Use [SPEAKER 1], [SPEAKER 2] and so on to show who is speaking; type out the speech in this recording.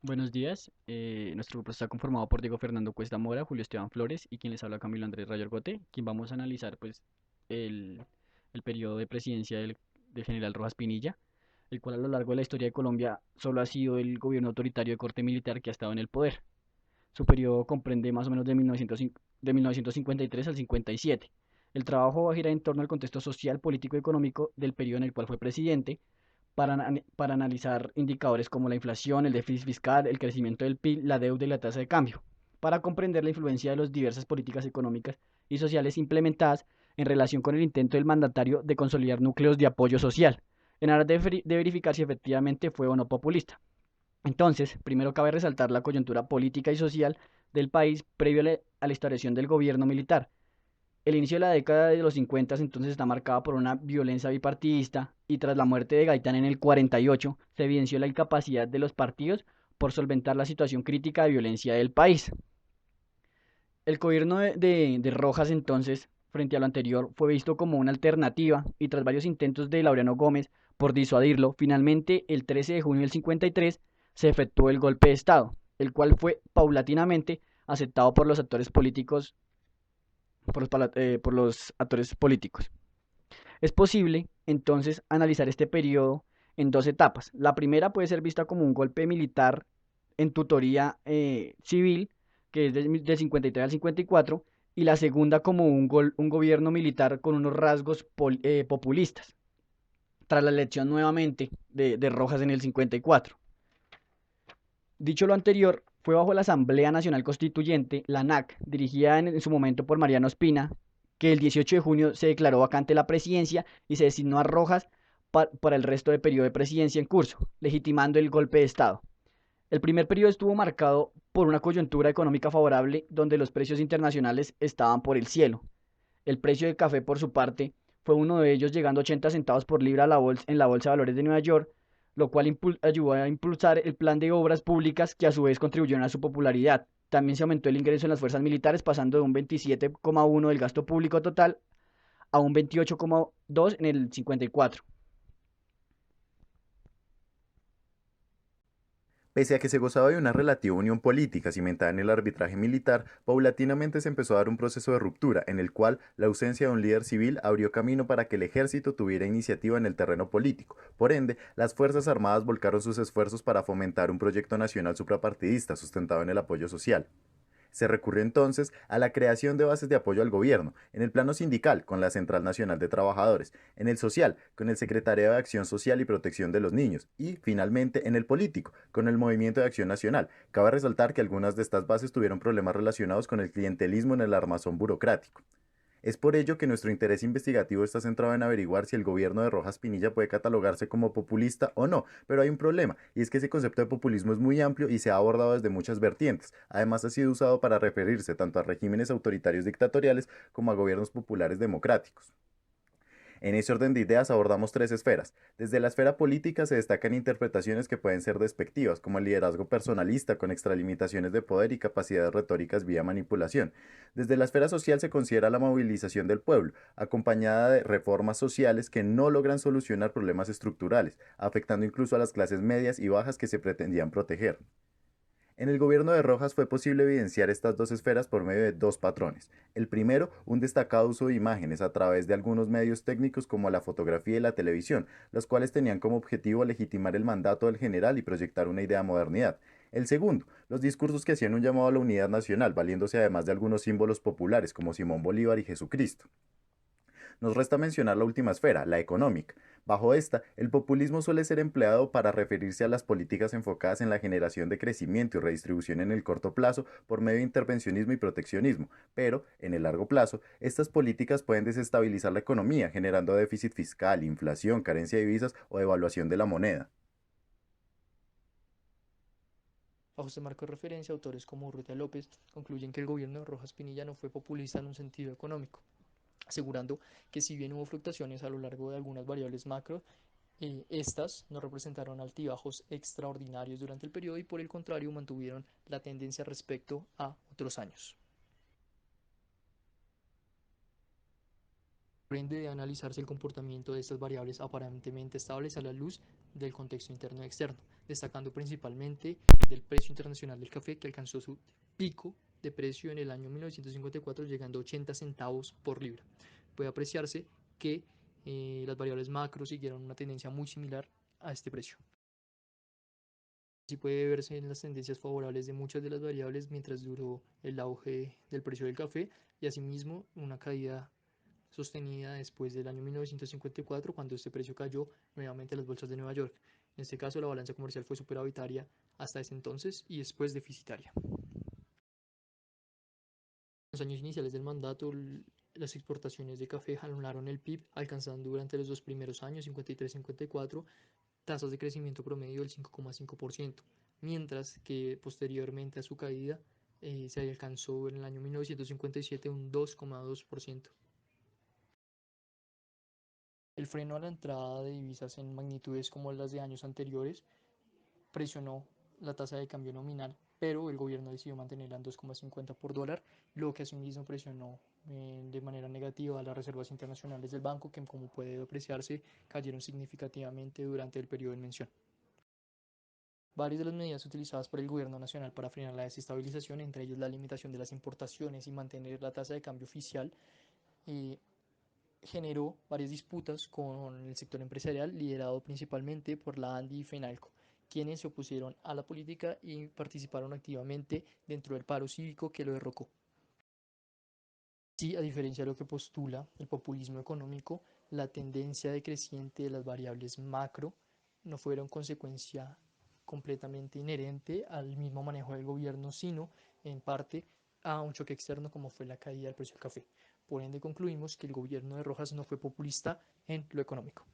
[SPEAKER 1] Buenos días. Nuestro grupo está conformado por Diego Fernando Cuesta Mora, Julio Esteban Flores y quien les habla Camilo Andrés Rayo Argote, quien vamos a analizar el, el periodo de presidencia del general Rojas Pinilla, el cual a lo largo de la historia de Colombia solo ha sido el gobierno autoritario de corte militar que ha estado en el poder. Su periodo comprende más o menos de 1953 al 57. El trabajo va a girar en torno al contexto social, político y económico del periodo en el cual fue presidente, para analizar indicadores como la inflación, el déficit fiscal, el crecimiento del PIB, la deuda y la tasa de cambio, para comprender la influencia de las diversas políticas económicas y sociales implementadas en relación con el intento del mandatario de consolidar núcleos de apoyo social, en aras de verificar si efectivamente fue o no populista. Entonces, primero cabe resaltar la coyuntura política y social del país previo a la instauración del gobierno militar. El inicio de la década de los 50 entonces está marcada por una violencia bipartidista y tras la muerte de Gaitán en el 48 se evidenció la incapacidad de los partidos por solventar la situación crítica de violencia del país. El gobierno de Rojas entonces, frente a lo anterior, fue visto como una alternativa y tras varios intentos de Laureano Gómez por disuadirlo, finalmente el 13 de junio del 53 se efectuó el golpe de Estado, el cual fue paulatinamente aceptado por los actores políticos, por los actores políticos. Es posible, entonces, analizar este periodo en dos etapas. La primera puede ser vista como un golpe militar en tutoría civil, que es del 53 al 54, y la segunda como un gobierno militar con unos rasgos populistas, tras la elección nuevamente de Rojas en el 54. Dicho lo anterior, fue bajo la Asamblea Nacional Constituyente, la ANAC, dirigida en su momento por Mariano Espina, que el 18 de junio se declaró vacante la presidencia y se designó a Rojas para el resto del periodo de presidencia en curso, legitimando el golpe de Estado. El primer periodo estuvo marcado por una coyuntura económica favorable donde los precios internacionales estaban por el cielo. El precio del café, por su parte, fue uno de ellos, llegando a 80 centavos por libra en la Bolsa de Valores de Nueva York, lo cual ayudó a impulsar el plan de obras públicas que a su vez contribuyeron a su popularidad. También se aumentó el ingreso en las fuerzas militares, pasando de un 27,1 del gasto público total a un 28,2 en el 54.
[SPEAKER 2] Pese a que se gozaba de una relativa unión política cimentada en el arbitraje militar, paulatinamente se empezó a dar un proceso de ruptura en el cual la ausencia de un líder civil abrió camino para que el ejército tuviera iniciativa en el terreno político. Por ende, las Fuerzas Armadas volcaron sus esfuerzos para fomentar un proyecto nacional suprapartidista sustentado en el apoyo social. Se recurrió entonces a la creación de bases de apoyo al gobierno, en el plano sindical, con la Central Nacional de Trabajadores, en el social, con el Secretariado de Acción Social y Protección de los Niños, y, finalmente, en el político, con el Movimiento de Acción Nacional. Cabe resaltar que algunas de estas bases tuvieron problemas relacionados con el clientelismo en el armazón burocrático. Es por ello que nuestro interés investigativo está centrado en averiguar si el gobierno de Rojas Pinilla puede catalogarse como populista o no, pero hay un problema, y es que ese concepto de populismo es muy amplio y se ha abordado desde muchas vertientes. Además, ha sido usado para referirse tanto a regímenes autoritarios dictatoriales como a gobiernos populares democráticos. En ese orden de ideas abordamos tres esferas. Desde la esfera política se destacan interpretaciones que pueden ser despectivas, como el liderazgo personalista con extralimitaciones de poder y capacidades retóricas vía manipulación. Desde la esfera social se considera la movilización del pueblo, acompañada de reformas sociales que no logran solucionar problemas estructurales, afectando incluso a las clases medias y bajas que se pretendían proteger. En el gobierno de Rojas fue posible evidenciar estas dos esferas por medio de dos patrones. El primero, un destacado uso de imágenes a través de algunos medios técnicos como la fotografía y la televisión, los cuales tenían como objetivo legitimar el mandato del general y proyectar una idea de modernidad. El segundo, los discursos que hacían un llamado a la unidad nacional, valiéndose además de algunos símbolos populares como Simón Bolívar y Jesucristo. Nos resta mencionar la última esfera, la económica. Bajo esta, el populismo suele ser empleado para referirse a las políticas enfocadas en la generación de crecimiento y redistribución en el corto plazo por medio de intervencionismo y proteccionismo, pero, en el largo plazo, estas políticas pueden desestabilizar la economía, generando déficit fiscal, inflación, carencia de divisas o devaluación de la moneda.
[SPEAKER 3] Bajo este marco de referencia, autores como Urrutia López concluyen que el gobierno de Rojas Pinilla no fue populista en un sentido económico, asegurando que si bien hubo fluctuaciones a lo largo de algunas variables macro, estas no representaron altibajos extraordinarios durante el periodo y por el contrario mantuvieron la tendencia respecto a otros años. Por ende, debe analizarse el comportamiento de estas variables aparentemente estables a la luz del contexto interno y externo, destacando principalmente del precio internacional del café, que alcanzó su pico de precio en el año 1954, llegando a 80 centavos por libra. Puede apreciarse que las variables macro siguieron una tendencia muy similar a este precio. Así puede verse en las tendencias favorables de muchas de las variables mientras duró el auge del precio del café, y asimismo una caída sostenida después del año 1954, cuando este precio cayó nuevamente a las bolsas de Nueva York. En este caso, la balanza comercial fue superavitaria hasta ese entonces y después deficitaria. En los años iniciales del mandato, las exportaciones de café jalonaron el PIB, alcanzando durante los dos primeros años, 53-54, tasas de crecimiento promedio del 5,5%, mientras que posteriormente a su caída se alcanzó en el año 1957 un 2,2%. El freno a la entrada de divisas en magnitudes como las de años anteriores presionó la tasa de cambio nominal, pero el gobierno decidió mantenerla en 2,50 por dólar, lo que asimismo presionó de manera negativa a las reservas internacionales del banco, que como puede apreciarse cayeron significativamente durante el periodo en mención. Varias de las medidas utilizadas por el gobierno nacional para frenar la desestabilización, entre ellas la limitación de las importaciones y mantener la tasa de cambio oficial, eh, generó varias disputas con el sector empresarial, liderado principalmente por la ANDI y FENALCO, quienes se opusieron a la política y participaron activamente dentro del paro cívico que lo derrocó. Sí, a diferencia de lo que postula el populismo económico, la tendencia decreciente de las variables macro no fueron consecuencia completamente inherente al mismo manejo del gobierno, sino en parte a un choque externo como fue la caída del precio del café. Por ende, concluimos que el gobierno de Rojas no fue populista en lo económico.